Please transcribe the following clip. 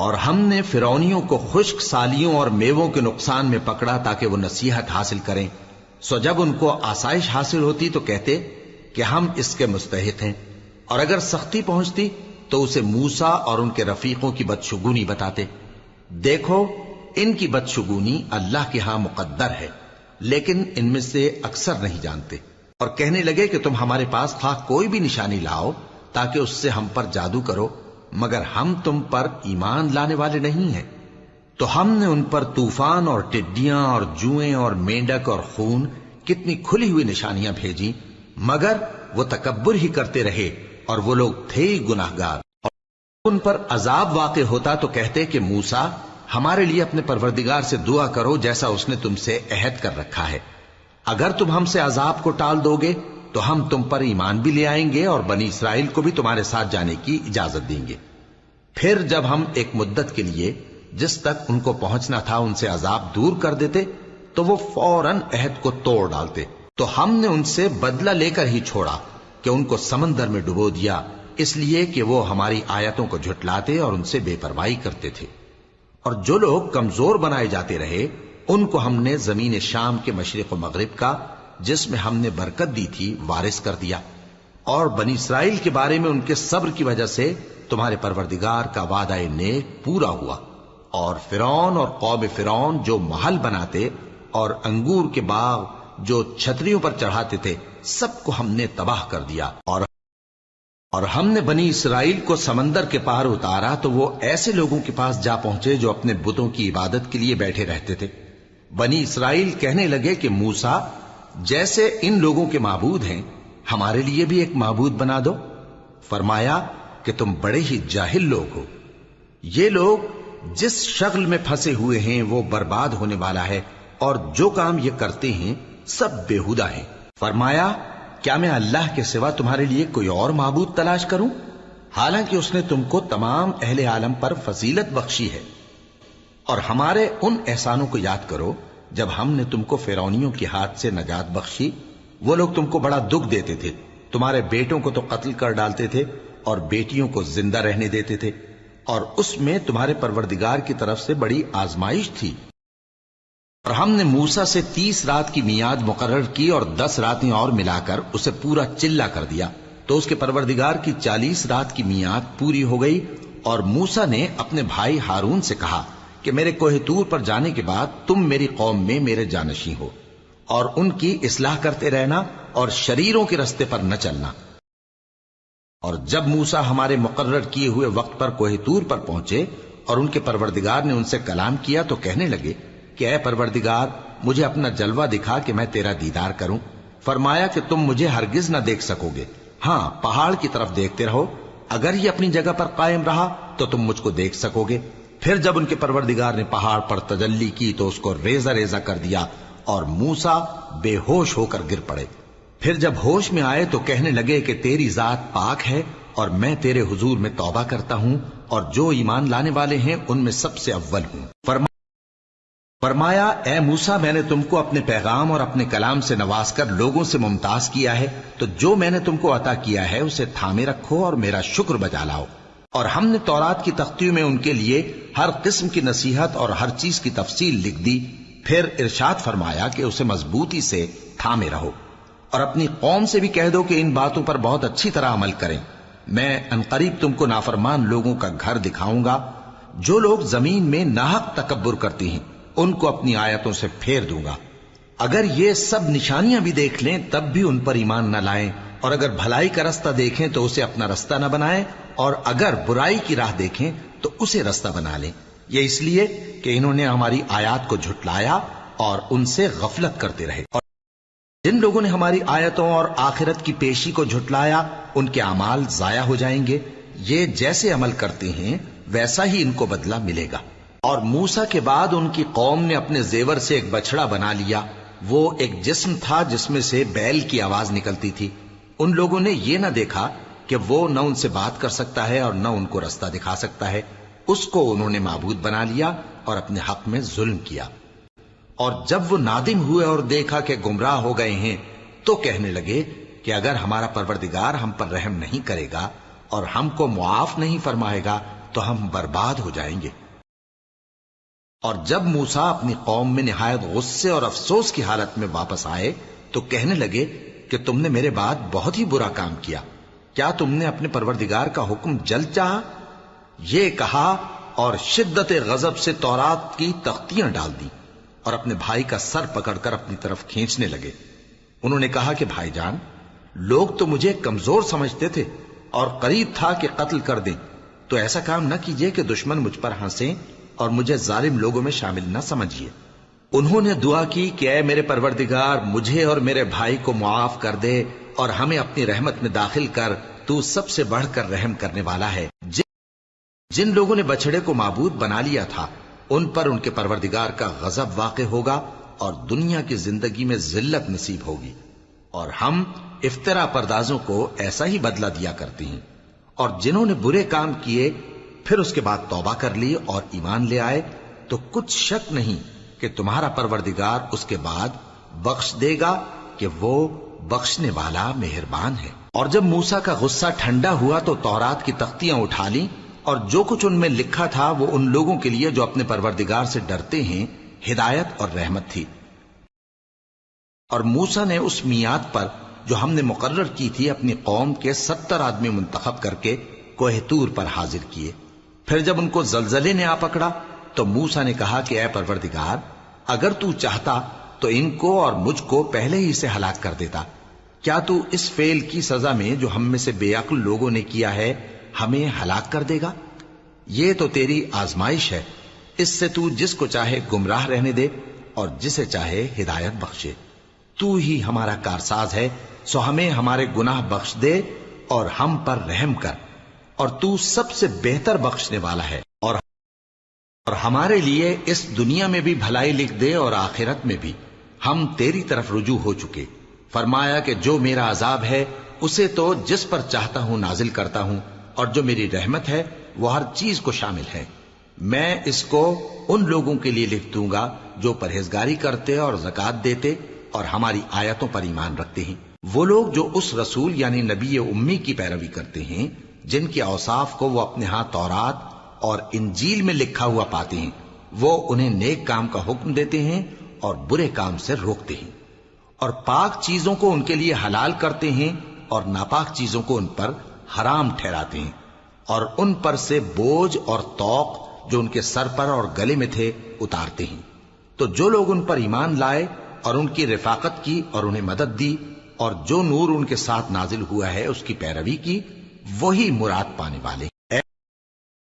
اور ہم نے فرعونیوں کو خشک سالیوں اور میووں کے نقصان میں پکڑا تاکہ وہ نصیحت حاصل کریں، سو جب ان کو آسائش حاصل ہوتی تو کہتے کہ ہم اس کے مستحق ہیں، اور اگر سختی پہنچتی تو اسے موسیٰ اور ان کے رفیقوں کی بدشگونی بتاتے۔ دیکھو ان کی بدشگونی اللہ کے ہاں مقدر ہے، لیکن ان میں سے اکثر نہیں جانتے۔ اور کہنے لگے کہ تم ہمارے پاس خواہ کوئی بھی نشانی لاؤ تاکہ اس سے ہم پر جادو کرو، مگر ہم تم پر ایمان لانے والے نہیں ہیں۔ تو ہم نے ان پر طوفان اور ٹڈیاں اور جوئیں اور مینڈک اور خون کتنی کھلی ہوئی نشانیاں بھیجی، مگر وہ تکبر ہی کرتے رہے اور وہ لوگ تھے ہی گناہگار۔ اور ان پر عذاب واقع ہوتا تو کہتے کہ موسیٰ ہمارے لیے اپنے پروردگار سے دعا کرو جیسا اس نے تم سے عہد کر رکھا ہے، اگر تم ہم سے عذاب کو ٹال دو گے تو ہم تم پر ایمان بھی لے آئیں گے اور بنی اسرائیل کو بھی تمہارے ساتھ جانے کی اجازت دیں گے۔ پھر جب ہم ایک مدت کے لیے جس تک ان کو پہنچنا تھا ان سے عذاب دور کر دیتے تو وہ فوراً عہد کو توڑ ڈالتے، تو ہم نے ان سے بدلہ لے کر ہی چھوڑا کہ ان کو سمندر میں ڈبو دیا، اس لیے کہ وہ ہماری آیتوں کو جھٹلاتے اور ان سے بے پرواہی کرتے تھے۔ اور جو لوگ کمزور بنائے جاتے رہے ان کو ہم نے زمین شام کے مشرق و مغرب کا جس میں ہم نے برکت دی تھی وارث کر دیا۔ اور بنی اسرائیل کے بارے میں ان کے صبر کی وجہ سے تمہارے پروردگار کا وعدہ نیک پورا ہوا۔ اور فرعون اور قوم فرعون جو محل بناتے اور انگور کے باغ جو چھتریوں پر چڑھاتے تھے سب کو ہم نے تباہ کر دیا۔ اور ہم نے بنی اسرائیل کو سمندر کے پار اتارا تو وہ ایسے لوگوں کے پاس جا پہنچے جو اپنے بتوں کی عبادت کے لیے بیٹھے رہتے تھے۔ بنی اسرائیل کہنے لگے کہ موسیٰ جیسے ان لوگوں کے معبود ہیں ہمارے لیے بھی ایک معبود بنا دو۔ فرمایا کہ تم بڑے ہی جاہل لوگ ہو، یہ لوگ جس شغل میں پھنسے ہوئے ہیں وہ برباد ہونے والا ہے، اور جو کام یہ کرتے ہیں سب بےہودہ ہیں۔ فرمایا کیا میں اللہ کے سوا تمہارے لیے کوئی اور معبود تلاش کروں، حالانکہ اس نے تم کو تمام اہل عالم پر فضیلت بخشی ہے۔ اور ہمارے ان احسانوں کو یاد کرو جب ہم نے تم کو فرعونیوں کے ہاتھ سے نجات بخشی، وہ لوگ تم کو بڑا دکھ دیتے تھے، تمہارے بیٹوں کو تو قتل کر ڈالتے تھے اور بیٹیوں کو زندہ رہنے دیتے تھے، اور اس میں تمہارے پروردگار کی طرف سے بڑی آزمائش تھی۔ اور ہم نے موسیٰ سے 30 رات کی میعاد مقرر کی اور 10 راتیں اور ملا کر اسے پورا چلہ کر دیا، تو اس کے پروردگار کی 40 رات کی میعاد پوری ہو گئی۔ اور موسیٰ نے اپنے بھائی ہارون سے کہا کہ میرے کوہ طور پر جانے کے بعد تم میری قوم میں میرے جانشین ہو، اور ان کی اصلاح کرتے رہنا اور شریروں کے رستے پر نہ چلنا۔ اور جب موسیٰ ہمارے مقرر کیے ہوئے وقت پر کوہ طور پر پہنچے اور ان کے پروردگار نے ان سے کلام کیا تو کہنے لگے کہ اے پروردگار مجھے اپنا جلوہ دکھا کہ میں تیرا دیدار کروں۔ فرمایا کہ تم مجھے ہرگز نہ دیکھ سکو گے، ہاں پہاڑ کی طرف دیکھتے رہو، اگر یہ اپنی جگہ پر قائم رہا تو تم مجھ کو دیکھ سکو گے۔ پھر جب ان کے پروردگار نے پہاڑ پر تجلی کی تو اس کو ریزہ ریزہ کر دیا اور موسیٰ بے ہوش ہو کر گر پڑے۔ پھر جب ہوش میں آئے تو کہنے لگے کہ تیری ذات پاک ہے اور میں تیرے حضور میں توبہ کرتا ہوں اور جو ایمان لانے والے ہیں ان میں سب سے اول ہوں۔ فرمایا اے موسیٰ میں نے تم کو اپنے پیغام اور اپنے کلام سے نواز کر لوگوں سے ممتاز کیا ہے، تو جو میں نے تم کو عطا کیا ہے اسے تھامے رکھو اور میرا شکر بجا لاؤ۔ اور ہم نے تورات کی تختیوں میں ان کے لیے ہر قسم کی نصیحت اور ہر چیز کی تفصیل لکھ دی۔ پھر ارشاد فرمایا کہ اسے مضبوطی سے تھامے رہو، اور اپنی قوم سے بھی کہہ دو کہ ان باتوں پر بہت اچھی طرح عمل کریں۔ میں عنقریب تم کو نافرمان لوگوں کا گھر دکھاؤں گا، جو لوگ زمین میں ناحق تکبر کرتی ہیں ان کو اپنی آیتوں سے پھیر دوں گا۔ اگر یہ سب نشانیاں بھی دیکھ لیں تب بھی ان پر ایمان نہ لائیں، اور اگر بھلائی کا رستہ دیکھیں تو اسے اپنا رستہ نہ بنائیں، اور اگر برائی کی راہ دیکھیں تو اسے رستہ بنا لیں۔ یہ اس لیے کہ انہوں نے ہماری آیات کو جھٹلایا اور ان سے غفلت کرتے رہے۔ اور جن لوگوں نے ہماری آیتوں اور آخرت کی پیشی کو جھٹلایا ان کے اعمال ضائع ہو جائیں گے، یہ جیسے عمل کرتے ہیں ویسا ہی ان کو بدلہ ملے گا۔ اور موسیٰ کے بعد ان کی قوم نے اپنے زیور سے ایک بچڑا بنا لیا، وہ ایک جسم تھا جس میں سے بیل کی آواز نکلتی تھی۔ ان لوگوں نے یہ نہ دیکھا کہ وہ نہ ان سے بات کر سکتا ہے اور نہ ان کو رستہ دکھا سکتا ہے، اس کو انہوں نے معبود بنا لیا اور اپنے حق میں ظلم کیا۔ اور جب وہ نادم ہوئے اور دیکھا کہ گمراہ ہو گئے ہیں تو کہنے لگے کہ اگر ہمارا پروردگار ہم پر رحم نہیں کرے گا اور ہم کو معاف نہیں فرمائے گا تو ہم برباد ہو جائیں گے۔ اور جب موسیٰ اپنی قوم میں نہایت غصے اور افسوس کی حالت میں واپس آئے تو کہنے لگے کہ تم نے میرے بعد بہت ہی برا کام کیا، کیا تم نے اپنے پروردگار کا حکم جلد چاہا؟ یہ کہا اور شدت غضب سے تورات کی تختیاں ڈال دی اور اپنے بھائی کا سر پکڑ کر اپنی طرف کھینچنے لگے۔ انہوں نے کہا کہ بھائی جان، لوگ تو مجھے کمزور سمجھتے تھے اور قریب تھا کہ قتل کر دیں، تو ایسا کام نہ کیجیے کہ دشمن مجھ پر ہنسیں اور مجھے ظالم لوگوں میں شامل نہ سمجھیے۔ انہوں نے دعا کی کہ اے میرے پروردگار، مجھے اور میرے بھائی کو معاف کر دے اور ہمیں اپنی رحمت میں داخل کر، تو سب سے بڑھ کر رحم کرنے والا ہے۔ جن لوگوں نے بچڑے کو معبود بنا لیا تھا ان پر ان کے پروردگار کا غضب واقع ہوگا اور دنیا کی زندگی میں ذلت نصیب ہوگی، اور ہم افترا پردازوں کو ایسا ہی بدلہ دیا کرتے ہیں۔ اور جنہوں نے برے کام کیے پھر اس کے بعد توبہ کر لی اور ایمان لے آئے تو کچھ شک نہیں کہ تمہارا پروردگار اس کے بعد بخش دے گا کہ وہ بخشنے والا مہربان ہے۔ اور جب موسیٰ کا غصہ ٹھنڈا ہوا تو تورات کی تختیاں اٹھا لیں، اور جو کچھ ان میں لکھا تھا وہ ان لوگوں کے لیے جو اپنے پروردگار سے ڈرتے ہیں ہدایت اور رحمت تھی۔ اور موسیٰ نے اس میعاد پر جو ہم نے مقرر کی تھی اپنی قوم کے 70 آدمی منتخب کر کے کوہ طور پر حاضر کیے۔ پھر جب ان کو زلزلے نے آ پکڑا تو موسیٰ نے کہا کہ اے پروردگار، اگر تو چاہتا تو ان کو اور مجھ کو پہلے ہی سے ہلاک کر دیتا۔ کیا تو اس فعل کی سزا میں جو ہم میں سے بے عقل لوگوں نے کیا ہے ہمیں ہلاک کر دے گا؟ یہ تو تیری آزمائش ہے، اس سے تو جس کو چاہے گمراہ رہنے دے اور جسے چاہے ہدایت بخشے۔ تو ہی ہمارا کارساز ہے، سو ہمیں ہمارے گناہ بخش دے اور ہم پر رحم کر، اور تو سب سے بہتر بخشنے والا ہے، اور ہمارے لیے اس دنیا میں بھی بھلائی لکھ دے اور آخرت میں بھی۔ ہم تیری طرف رجوع ہو چکے۔ فرمایا کہ جو میرا عذاب ہے اسے تو جس پر چاہتا ہوں نازل کرتا ہوں، اور جو میری رحمت ہے وہ ہر چیز کو شامل ہے۔ میں اس کو ان لوگوں کے لیے لکھ دوں گا جو پرہیزگاری کرتے اور زکوٰۃ دیتے اور ہماری آیتوں پر ایمان رکھتے ہیں، وہ لوگ جو اس رسول یعنی نبی امی کی پیروی کرتے ہیں جن کے اوصاف کو وہ اپنے ہاں تورات اور انجیل میں لکھا ہوا پاتے ہیں، وہ انہیں نیک کام کا حکم دیتے ہیں اور برے کام سے روکتے ہیں، اور پاک چیزوں کو ان کے لیے حلال کرتے ہیں اور ناپاک چیزوں کو ان پر حرام ٹھہراتے ہیں، اور ان پر سے بوجھ اور طوق جو ان کے سر پر اور گلے میں تھے اتارتے ہیں۔ تو جو لوگ ان پر ایمان لائے اور ان کی رفاقت کی اور انہیں مدد دی اور جو نور ان کے ساتھ نازل ہوا ہے اس کی پیروی کی، وہی مراد پانے والے